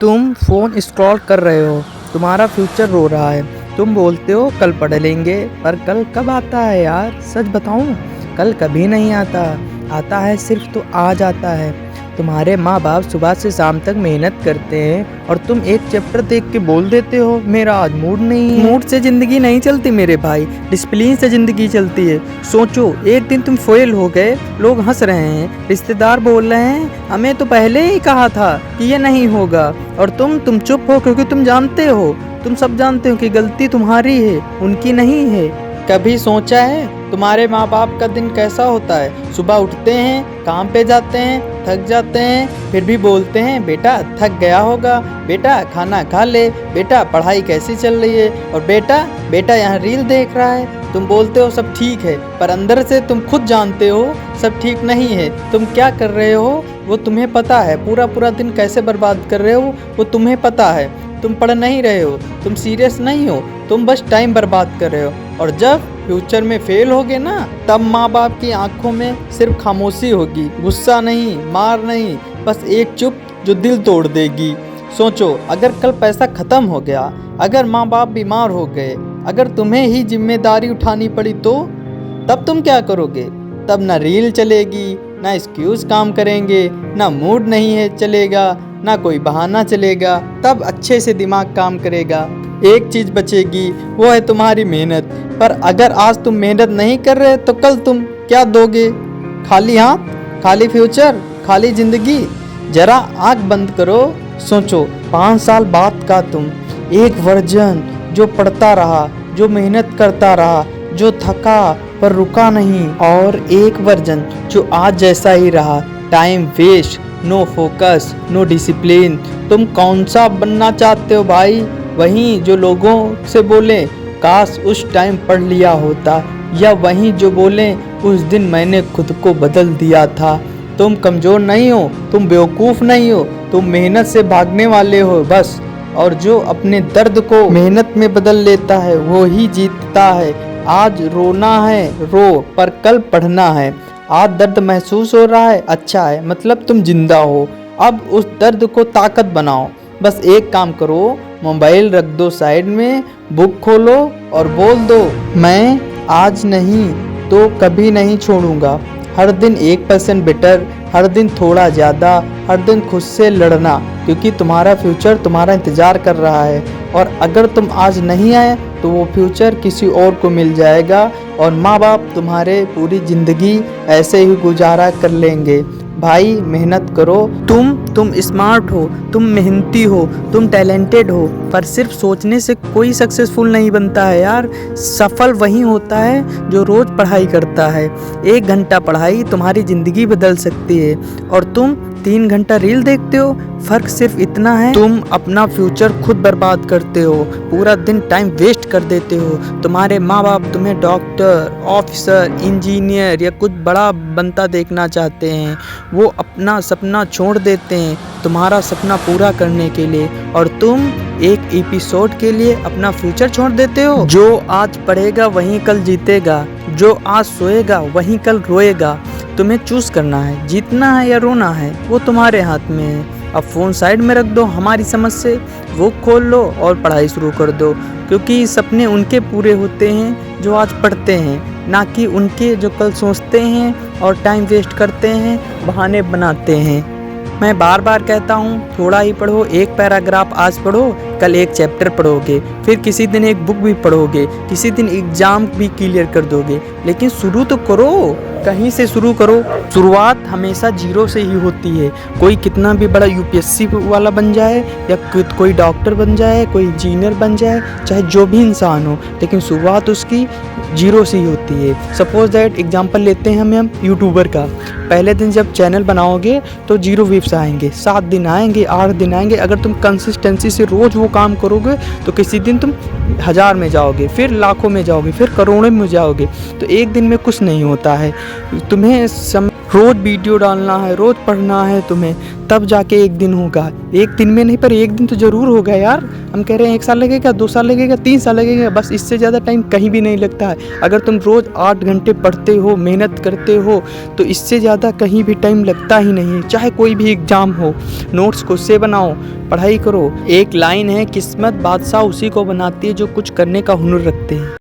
तुम phone scroll कर रहे हो, तुम्हारा फ्यूचर रो रहा है। तुम बोलते हो कल पढ़ लेंगे, पर कल कब आता है यार? सच बताऊं, कल कभी नहीं आता। आता है सिर्फ तो आज आता है। तुम्हारे माँ बाप सुबह से शाम तक मेहनत करते हैं और तुम एक चैप्टर देख के बोल देते हो मेरा आज मूड नहीं है। मूड से ज़िंदगी नहीं चलती मेरे भाई, डिसिप्लिन से ज़िंदगी चलती है। सोचो, एक दिन तुम फेल हो गए, लोग हंस रहे हैं, रिश्तेदार बोल रहे हैं हमें तो पहले ही कहा था कि ये नहीं होगा, और तुम चुप हो क्योंकि तुम सब जानते हो कि गलती तुम्हारी है, उनकी नहीं है। कभी सोचा है तुम्हारे माँ बाप का दिन कैसा होता है? सुबह उठते हैं, काम पे जाते हैं, थक जाते हैं, फिर भी बोलते हैं बेटा थक गया होगा, बेटा खाना खा ले, बेटा पढ़ाई कैसी चल रही है, और बेटा यहाँ रील देख रहा है। तुम बोलते हो सब ठीक है, पर अंदर से तुम खुद जानते हो सब ठीक नहीं है। तुम क्या कर रहे हो वो तुम्हें पता है, पूरा दिन कैसे बर्बाद कर रहे हो वो तुम्हें पता है। तुम पढ़ नहीं रहे हो, तुम सीरियस नहीं हो, तुम बस टाइम बर्बाद कर रहे हो। और जब फ्यूचर में फेल होगे ना, तब माँ बाप की आंखों में सिर्फ खामोशी होगी, गुस्सा नहीं, मार नहीं, बस एक चुप जो दिल तोड़ देगी। सोचो, अगर कल पैसा खत्म हो गया, अगर माँ बाप बीमार हो गए, अगर तुम्हें ही जिम्मेदारी उठानी पड़ी तो तब तुम क्या करोगे? तब ना रील चलेगी, ना एक्सक्यूज काम करेंगे, ना मूड नहीं है चलेगा, ना कोई बहाना चलेगा। तब अच्छे से दिमाग काम करेगा। एक चीज़ बचेगी, वो है तुम्हारी मेहनत। पर अगर आज तुम मेहनत नहीं कर रहे तो कल तुम क्या दोगे? खाली हाथ, खाली फ्यूचर, खाली जिंदगी। जरा आंख बंद करो, सोचो 5 साल बाद का तुम, एक वर्जन जो पढ़ता रहा, जो मेहनत करता रहा, जो थका पर रुका नहीं, और एक वर्जन जो आज जैसा ही रहा। Time waste, no focus, no discipline. तुम कौन सा बनना चाहते हो भाई? वहीं जो लोगों से बोले काश उस टाइम पढ़ लिया होता, या वहीं जो बोले उस दिन मैंने खुद को बदल दिया था। तुम कमज़ोर नहीं हो, तुम बेवकूफ़ नहीं हो, तुम मेहनत से भागने वाले हो बस। और जो अपने दर्द को मेहनत में बदल लेता है वो ही जीतता है। आज रोना है रो, पर कल पढ़ना है। आज दर्द महसूस हो रहा है, अच्छा है, मतलब तुम जिंदा हो। अब उस दर्द को ताकत बनाओ। बस एक काम करो, मोबाइल रख दो साइड में, बुक खोलो और बोल दो मैं आज नहीं तो कभी नहीं छोड़ूंगा। हर दिन 1% बेटर, हर दिन थोड़ा ज़्यादा, हर दिन खुद से लड़ना, क्योंकि तुम्हारा फ्यूचर तुम्हारा इंतज़ार कर रहा है। और अगर तुम आज नहीं आए तो वो फ्यूचर किसी और को मिल जाएगा, और माँ बाप तुम्हारे पूरी ज़िंदगी ऐसे ही गुजारा कर लेंगे। भाई मेहनत करो। तुम स्मार्ट हो, तुम मेहनती हो, तुम टैलेंटेड हो, पर सिर्फ सोचने से कोई सक्सेसफुल नहीं बनता है यार। सफल वही होता है जो रोज़ पढ़ाई करता है। 1 घंटा पढ़ाई तुम्हारी ज़िंदगी बदल सकती है, और तुम 3 घंटा रील देखते हो। फ़र्क सिर्फ इतना है, तुम अपना फ्यूचर खुद बर्बाद करते हो, पूरा दिन टाइम वेस्ट कर देते हो। तुम्हारे माँ बाप तुम्हें डॉक्टर, ऑफिसर, इंजीनियर या कुछ बड़ा बनता देखना चाहते हैं। वो अपना सपना छोड़ देते हैं तुम्हारा सपना पूरा करने के लिए, और तुम एक एपिसोड के लिए अपना फ्यूचर छोड़ देते हो। जो आज पढ़ेगा वही कल जीतेगा, जो आज सोएगा वही कल रोएगा। तुम्हें चूज़ करना है, जीतना है या रोना है, वो तुम्हारे हाथ में है। अब फ़ोन साइड में रख दो, हमारी समझ से वो खोल लो और पढ़ाई शुरू कर दो, क्योंकि सपने उनके पूरे होते हैं जो आज पढ़ते हैं, ना कि उनके जो कल सोचते हैं और टाइम वेस्ट करते हैं, बहाने बनाते हैं। मैं बार बार कहता हूँ, थोड़ा ही पढ़ो, एक पैराग्राफ आज पढ़ो, कल एक चैप्टर पढ़ोगे, फिर किसी दिन एक बुक भी पढ़ोगे, किसी दिन एग्ज़ाम भी क्लियर कर दोगे, लेकिन शुरू तो करो, कहीं से शुरू करो। शुरुआत हमेशा जीरो से ही होती है। कोई कितना भी बड़ा यूपीएससी वाला बन जाए, या कोई डॉक्टर बन जाए, कोई इंजीनियर बन जाए, चाहे जो भी इंसान हो, लेकिन शुरुआत उसकी जीरो से ही होती है। सपोज दैट एग्जांपल लेते हैं हम यूट्यूबर का। पहले दिन जब चैनल बनाओगे तो 0 व्यूज़ आएंगे, 7 दिन आएंगे, 8 दिन आएंगे। अगर तुम कंसिस्टेंसी से रोज़ वो काम करोगे तो किसी दिन तुम 1000 में जाओगे, फिर लाखों में जाओगे, फिर करोड़ों में जाओगे। तो एक दिन में कुछ नहीं होता है। तुम्हें रोज़ वीडियो डालना है, रोज़ पढ़ना है तुम्हें, तब जाके एक दिन होगा। एक दिन में नहीं पर एक दिन तो ज़रूर होगा यार। हम कह रहे हैं 1 साल लगेगा, 2 साल लगेगा, 3 साल लगेगा, बस इससे ज़्यादा टाइम कहीं भी नहीं लगता है। अगर तुम रोज़ 8 घंटे पढ़ते हो, मेहनत करते हो, तो इससे ज़्यादा कहीं भी टाइम लगता ही नहीं। चाहे कोई भी एग्ज़ाम हो, नोट्स खुद से बनाओ, पढ़ाई करो। एक लाइन है, किस्मत बादशाह उसी को बनाती है जो कुछ करने का हुनर रखते हैं।